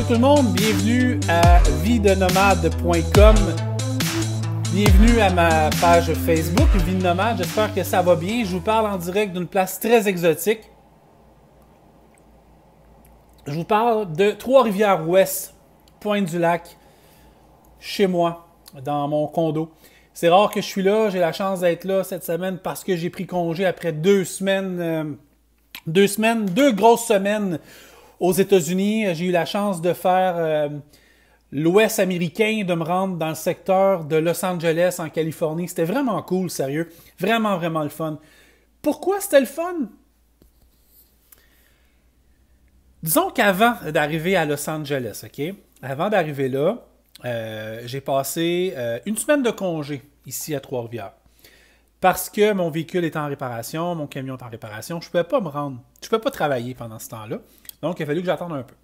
Salut tout le monde, bienvenue à VieDeNomade.com. Bienvenue à ma page Facebook, Vie de Nomade. J'espère que ça va bien. Je vous parle en direct d'une place très exotique. Je vous parle de Trois-Rivières-Ouest, Pointe-du-Lac, chez moi, dans mon condo. C'est rare que je suis là. J'ai la chance d'être là cette semaine parce que j'ai pris congé après deux grosses semaines aux États-Unis. J'ai eu la chance de faire l'Ouest américain, de me rendre dans le secteur de Los Angeles, en Californie. C'était vraiment cool, sérieux. Vraiment, vraiment le fun. Pourquoi c'était le fun? Disons qu'avant d'arriver à Los Angeles, OK? Avant d'arriver là, j'ai passé une semaine de congé ici à Trois-Rivières. Parce que mon véhicule est en réparation, mon camion est en réparation, je ne pouvais pas me rendre. Je ne pouvais pas travailler pendant ce temps-là. Donc, il a fallu que j'attende un peu.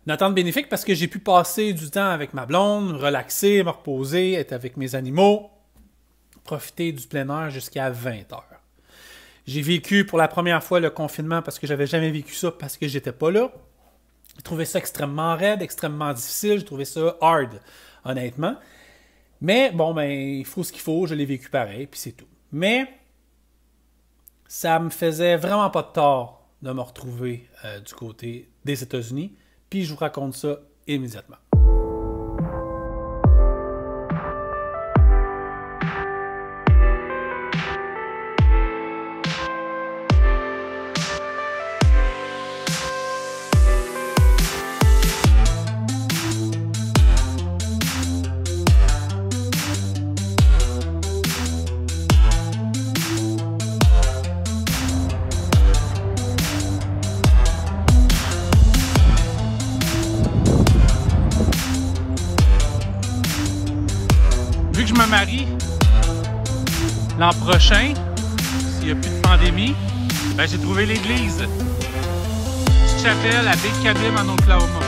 Une attente bénéfique parce que j'ai pu passer du temps avec ma blonde, relaxer, me reposer, être avec mes animaux, profiter du plein air jusqu'à 20 heures. J'ai vécu pour la première fois le confinement parce que j'avais jamais vécu ça parce que j'étais pas là. J'ai trouvé ça extrêmement raide, extrêmement difficile. J'ai trouvé ça hard, honnêtement. Mais bon, ben, il faut ce qu'il faut. Je l'ai vécu pareil, puis c'est tout. Mais ça me faisait vraiment pas de tort de me retrouver du côté des États-Unis. Puis je vous raconte ça immédiatement. Vu que je me marie l'an prochain, s'il n'y a plus de pandémie, ben j'ai trouvé l'église. Petite chapelle à Big Cabin en Oklahoma.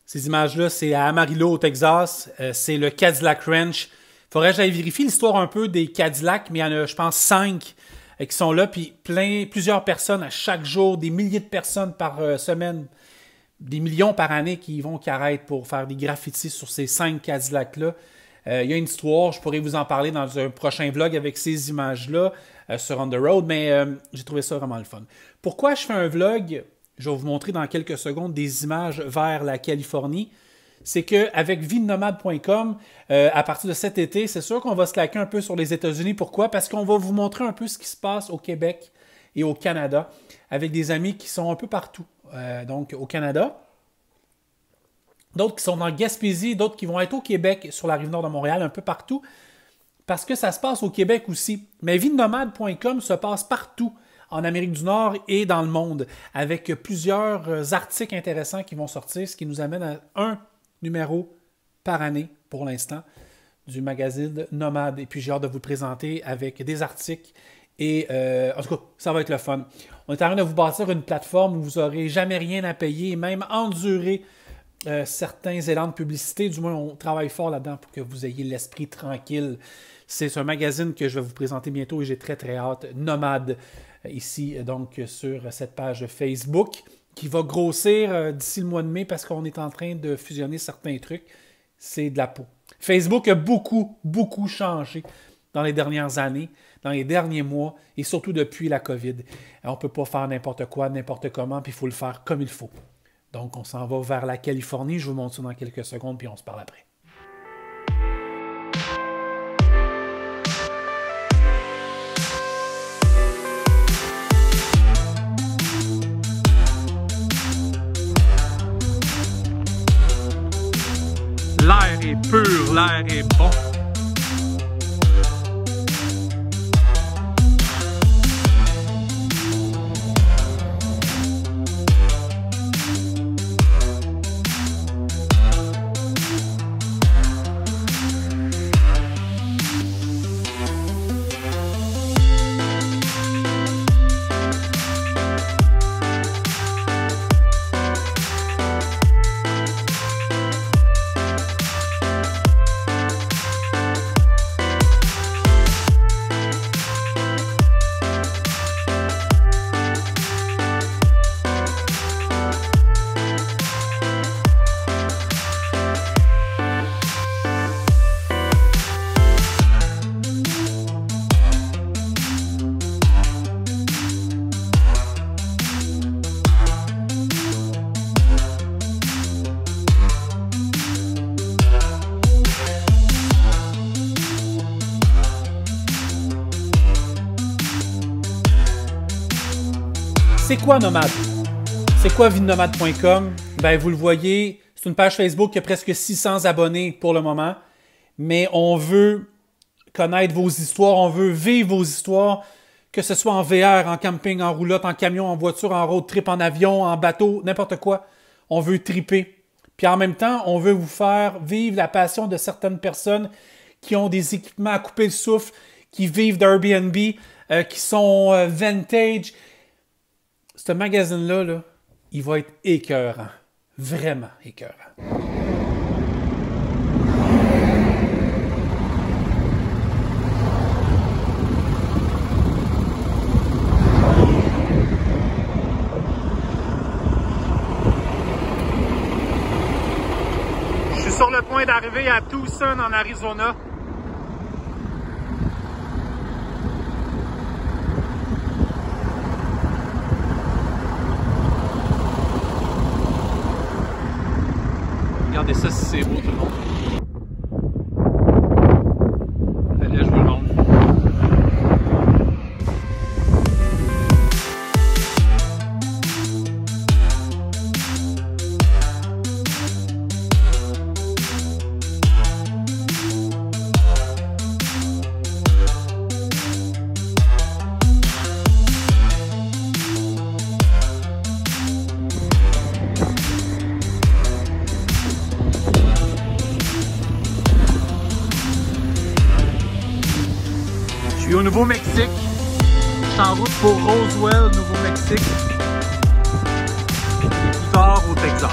Ces images-là, c'est à Amarillo, au Texas. C'est le Cadillac Ranch. Il faudrait que j'aille vérifier l'histoire un peu des Cadillacs, mais il y en a, je pense, 5 qui sont là. Puis plusieurs personnes à chaque jour, des milliers de personnes par semaine, des millions par année qui arrêtent pour faire des graffitis sur ces 5 Cadillacs-là. Il y a une histoire, je pourrais vous en parler dans un prochain vlog avec ces images-là sur On The Road, mais j'ai trouvé ça vraiment le fun. Pourquoi je fais un vlog? Je vais vous montrer dans quelques secondes des images vers la Californie. C'est qu'avec VieDeNomade.com, à partir de cet été, c'est sûr qu'on va se claquer un peu sur les États-Unis. Pourquoi? Parce qu'on va vous montrer un peu ce qui se passe au Québec et au Canada avec des amis qui sont un peu partout. Donc, au Canada. D'autres qui sont dans Gaspésie, d'autres qui vont être au Québec, sur la Rive-Nord de Montréal, un peu partout. Parce que ça se passe au Québec aussi. Mais VieDeNomade.com se passe partout en Amérique du Nord et dans le monde, avec plusieurs articles intéressants qui vont sortir, ce qui nous amène à un numéro par année, pour l'instant, du magazine Nomade. Et puis, j'ai hâte de vous le présenter avec des articles. Et en tout cas, ça va être le fun. On est en train de vous bâtir une plateforme où vous n'aurez jamais rien à payer, même endurer certains élans de publicité. Du moins, on travaille fort là-dedans pour que vous ayez l'esprit tranquille. C'est un magazine que je vais vous présenter bientôt et j'ai très, très hâte. Nomade. Ici, donc, sur cette page Facebook, qui va grossir d'ici le mois de mai parce qu'on est en train de fusionner certains trucs. C'est de la peau. Facebook a beaucoup, beaucoup changé dans les dernières années, dans les derniers mois et surtout depuis la COVID. On ne peut pas faire n'importe quoi, n'importe comment, puis il faut le faire comme il faut. Donc, on s'en va vers la Californie. Je vous montre ça dans quelques secondes, puis on se parle après. L'air est pur, l'air est bon. C'est quoi Nomade? C'est quoi VidNomade.com? Ben, vous le voyez, c'est une page Facebook qui a presque 600 abonnés pour le moment. Mais on veut connaître vos histoires, on veut vivre vos histoires, que ce soit en VR, en camping, en roulotte, en camion, en voiture, en road trip, en avion, en bateau, n'importe quoi. On veut triper. Puis en même temps, on veut vous faire vivre la passion de certaines personnes qui ont des équipements à couper le souffle, qui vivent d'Airbnb, qui sont vintage. Ce magazine-là, là, il va être écœurant. Vraiment écœurant. Je suis sur le point d'arriver à Tucson, en Arizona. Regardez ça si c'est beau tout le monde. Allez, je vous le montre. Je suis au Nouveau-Mexique. Je suis en route pour Roswell, Nouveau-Mexique. Et plus tard au Texas.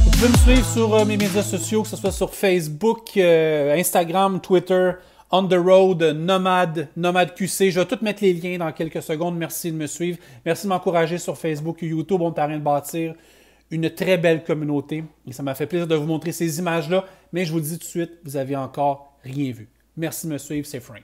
Vous pouvez me suivre sur mes médias sociaux, que ce soit sur Facebook, Instagram, Twitter, On the Road, Nomade, Nomade QC. Je vais tout mettre les liens dans quelques secondes. Merci de me suivre. Merci de m'encourager sur Facebook et YouTube. On est en train de bâtir une très belle communauté. Et ça m'a fait plaisir de vous montrer ces images-là. Mais je vous le dis tout de suite, vous n'avez encore rien vu. Merci de me suivre, c'est Frank.